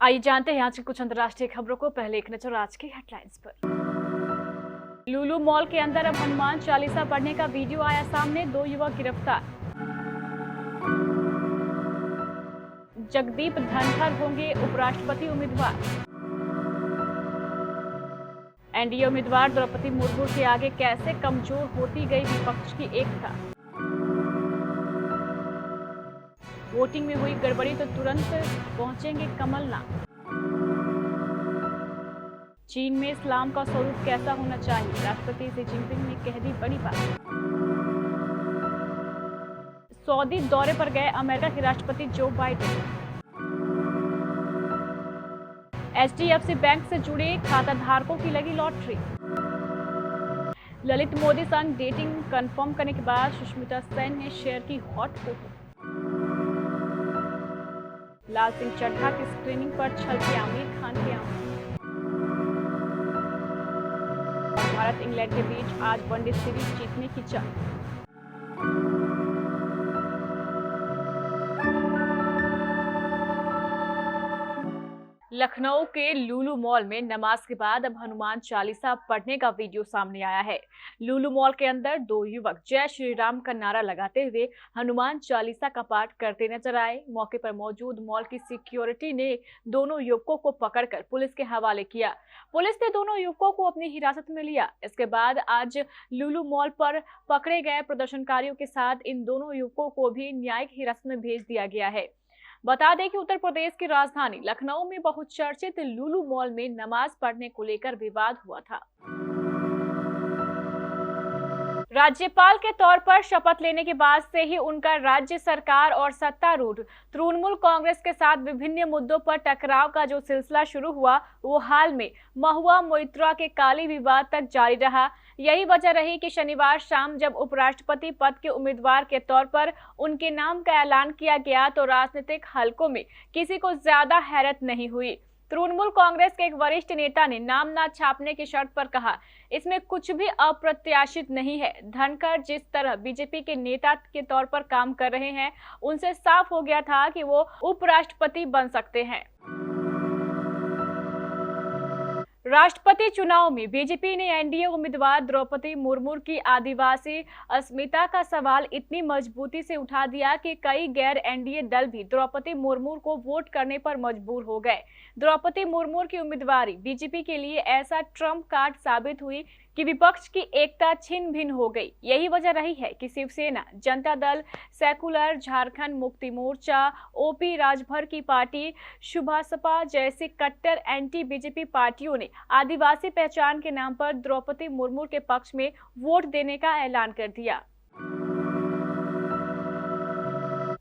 आइए जानते हैं आज की कुछ अंतर्राष्ट्रीय खबरों को। पहले एक नजर आज की हेडलाइंस पर। लुलु मॉल के अंदर अब हनुमान चालीसा पढ़ने का वीडियो आया सामने, 2 युवक गिरफ्तार। जगदीप धनखड़ होंगे उपराष्ट्रपति उम्मीदवार। एनडीए उम्मीदवार द्रौपदी मुर्मू के आगे कैसे कमजोर होती गई विपक्ष की एकता। वोटिंग में हुई गड़बड़ी तो तुरंत पहुंचेंगे कमलनाथ। चीन में इस्लाम का स्वरूप कैसा होना चाहिए, राष्ट्रपति शी जिनपिंग ने कह दी बड़ी बात। सऊदी दौरे पर गए अमेरिका के राष्ट्रपति जो बाइडेन। एचडीएफसी बैंक से जुड़े खाताधारकों की लगी लॉटरी। ललित मोदी संग डेटिंग कंफर्म करने के बाद सुष्मिता सेन ने शेयर की हॉट फोटो। लाल सिंह चड्ढा की स्क्रीनिंग पर छलके आमिर खान के आंसू। भारत इंग्लैंड के बीच आज वनडे सीरीज जीतने की जंग। लखनऊ के लुलु मॉल में नमाज के बाद अब हनुमान चालीसा पढ़ने का वीडियो सामने आया है। लुलु मॉल के अंदर 2 युवक जय श्री राम का नारा लगाते हुए हनुमान चालीसा का पाठ करते नजर आए। मौके पर मौजूद मॉल की सिक्योरिटी ने दोनों युवकों को पकड़कर पुलिस के हवाले किया। पुलिस ने दोनों युवकों को अपनी हिरासत में लिया। इसके बाद आज लुलु मॉल पर पकड़े गए प्रदर्शनकारियों के साथ इन दोनों युवकों को भी न्यायिक हिरासत में भेज दिया गया है। बता दें कि उत्तर प्रदेश की राजधानी लखनऊ में बहुचर्चित लुलु मॉल में नमाज पढ़ने को लेकर विवाद हुआ था। राज्यपाल के तौर पर शपथ लेने के बाद से ही उनका राज्य सरकार और सत्तारूढ़ तृणमूल कांग्रेस के साथ विभिन्न मुद्दों पर टकराव का जो सिलसिला शुरू हुआ, वो हाल में महुआ मोइत्रा के काली विवाद तक जारी रहा। यही वजह रही कि शनिवार शाम जब उपराष्ट्रपति पद के उम्मीदवार के तौर पर उनके नाम का ऐलान किया गया तो राजनीतिक हलकों में किसी को ज्यादा हैरत नहीं हुई। तृणमूल कांग्रेस के एक वरिष्ठ नेता ने नाम न छापने की शर्त पर कहा, इसमें कुछ भी अप्रत्याशित नहीं है। धनखड़ जिस तरह बीजेपी के नेता के तौर पर काम कर रहे हैं, उनसे साफ हो गया था कि वो उपराष्ट्रपति बन सकते हैं। राष्ट्रपति चुनाव में बीजेपी ने एनडीए उम्मीदवार द्रौपदी मुर्मू की आदिवासी अस्मिता का सवाल इतनी मजबूती से उठा दिया कि कई गैर एनडीए दल भी द्रौपदी मुर्मू को वोट करने पर मजबूर हो गए। द्रौपदी मुर्मू की उम्मीदवारी बीजेपी के लिए ऐसा ट्रम्प कार्ड साबित हुई कि विपक्ष की एकता छिन्न भिन्न हो गई। यही वजह रही है कि शिवसेना, जनता दल, सेकुलर, झारखंड मुक्ति मोर्चा, ओपी राजभर की पार्टी, शुभासपा जैसी कट्टर एंटी बीजेपी पार्टियों ने आदिवासी पहचान के नाम पर द्रौपदी मुर्मू के पक्ष में वोट देने का ऐलान कर दिया।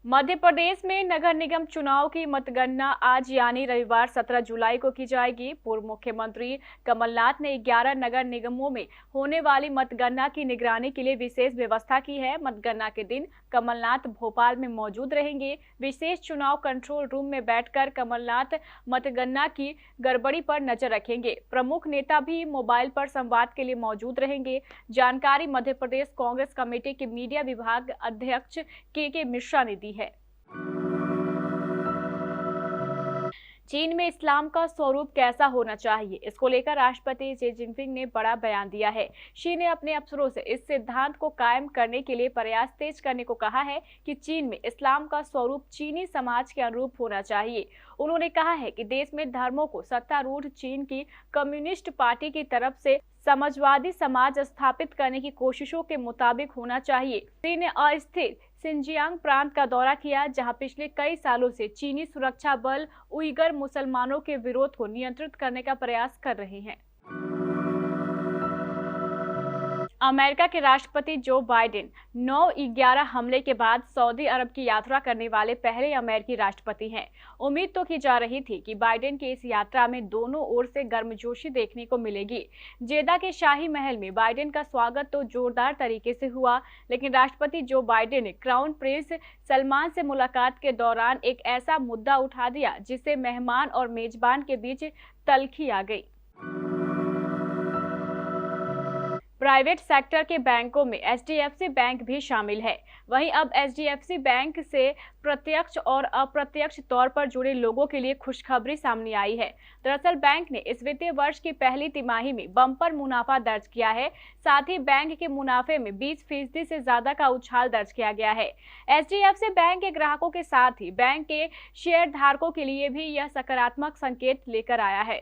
मध्य प्रदेश में नगर निगम चुनाव की मतगणना आज यानी रविवार 17 जुलाई को की जाएगी। पूर्व मुख्यमंत्री कमलनाथ ने 11 नगर निगमों में होने वाली मतगणना की निगरानी के लिए विशेष व्यवस्था की है। मतगणना के दिन कमलनाथ भोपाल में मौजूद रहेंगे। विशेष चुनाव कंट्रोल रूम में बैठकर कमलनाथ मतगणना की गड़बड़ी पर नजर रखेंगे। प्रमुख नेता भी मोबाइल पर संवाद के लिए मौजूद रहेंगे। जानकारी मध्य प्रदेश कांग्रेस कमेटी के मीडिया विभाग अध्यक्ष के मिश्रा ने दी है। चीन में इस्लाम का स्वरूप कैसा होना चाहिए, इसको लेकर राष्ट्रपति शी जिनपिंग ने बड़ा बयान दिया है। शी ने अपने अफसरों से इस सिद्धांत को कायम करने के लिए प्रयास तेज करने को कहा है कि चीन में इस्लाम का स्वरूप चीनी समाज के अनुरूप होना चाहिए। उन्होंने कहा है कि देश में धर्मों को सत्तारूढ़ चीन की कम्युनिस्ट पार्टी की तरफ से समाजवादी समाज स्थापित करने की कोशिशों के मुताबिक होना चाहिए। शी ने अस्थिर सिंजियांग प्रांत का दौरा किया, जहां पिछले कई सालों से चीनी सुरक्षा बल उइगर मुसलमानों के विरोध को नियंत्रित करने का प्रयास कर रहे हैं। अमेरिका के राष्ट्रपति जो बाइडेन 9/11 हमले के बाद सऊदी अरब की यात्रा करने वाले पहले अमेरिकी राष्ट्रपति हैं। उम्मीद तो की जा रही थी कि बाइडेन की इस यात्रा में दोनों ओर से गर्मजोशी देखने को मिलेगी। जेदा के शाही महल में बाइडेन का स्वागत तो जोरदार तरीके से हुआ, लेकिन राष्ट्रपति जो बाइडेन ने क्राउन प्रिंस सलमान से मुलाकात के दौरान एक ऐसा मुद्दा उठा दिया जिससे मेहमान और मेजबान के बीच तल्खी आ गई। प्राइवेट सेक्टर के बैंकों में HDFC बैंक भी शामिल है। वहीं अब HDFC बैंक से प्रत्यक्ष और अप्रत्यक्ष तौर पर जुड़े लोगों के लिए खुशखबरी सामने आई है। दरअसल बैंक ने इस वित्तीय वर्ष की पहली तिमाही में बम्पर मुनाफा दर्ज किया है। साथ ही बैंक के मुनाफे में 20% से ज्यादा का उछाल दर्ज किया गया है। HDFC बैंक के ग्राहकों के साथ ही बैंक के शेयर धारकों के लिए भी यह सकारात्मक संकेत लेकर आया है।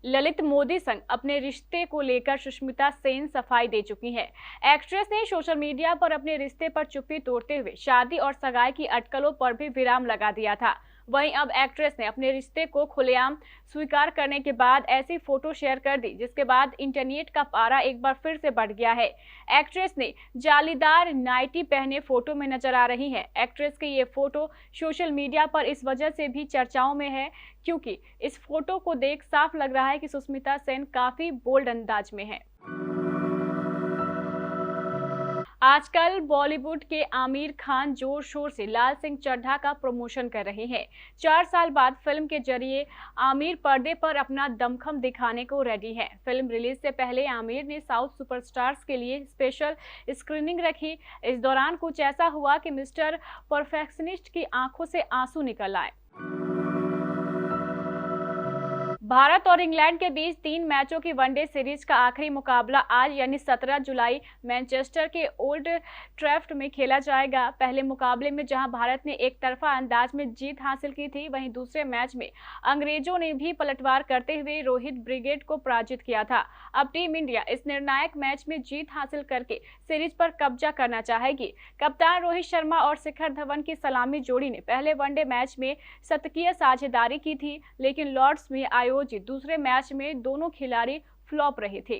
ललित मोदी संग अपने रिश्ते को लेकर सुष्मिता सेन सफाई दे चुकी हैं। एक्ट्रेस ने सोशल मीडिया पर अपने रिश्ते पर चुप्पी तोड़ते हुए शादी और सगाई की अटकलों पर भी विराम लगा दिया था। वहीं अब एक्ट्रेस ने अपने रिश्ते को खुलेआम स्वीकार करने के बाद ऐसी फोटो शेयर कर दी, जिसके बाद इंटरनेट का पारा एक बार फिर से बढ़ गया है। एक्ट्रेस ने जालीदार नाइटी पहने फोटो में नजर आ रही है। एक्ट्रेस की ये फोटो सोशल मीडिया पर इस वजह से भी चर्चाओं में है क्योंकि इस फोटो को देख साफ लग रहा है कि सुष्मिता सेन काफी बोल्ड अंदाज में है। आजकल बॉलीवुड के आमिर खान जोर शोर से लाल सिंह चड्ढा का प्रमोशन कर रहे हैं। 4 साल बाद फिल्म के जरिए आमिर पर्दे पर अपना दमखम दिखाने को रेडी है। फिल्म रिलीज से पहले आमिर ने साउथ सुपरस्टार्स के लिए स्पेशल स्क्रीनिंग रखी। इस दौरान कुछ ऐसा हुआ कि मिस्टर परफेक्शनिस्ट की आंखों से आंसू निकल आए। भारत और इंग्लैंड के बीच 3 मैचों की वनडे सीरीज का आखिरी मुकाबला आज यानी 17 जुलाई मैनचेस्टर के ओल्ड ट्रैफर्ड में खेला जाएगा। पहले मुकाबले में जहां भारत ने एक तरफा अंदाज में जीत हासिल की थी, वहीं दूसरे मैच में अंग्रेजों ने भी पलटवार करते हुए रोहित ब्रिगेड को पराजित किया था। अब टीम इंडिया इस निर्णायक मैच में जीत हासिल करके सीरीज पर कब्जा करना चाहेगी। कप्तान रोहित शर्मा और शिखर धवन की सलामी जोड़ी ने पहले वनडे मैच में शतकीय साझेदारी की थी, लेकिन लॉर्ड्स में आयोजित दूसरे मैच में दोनों खिलाड़ी फ्लॉप रहे थे।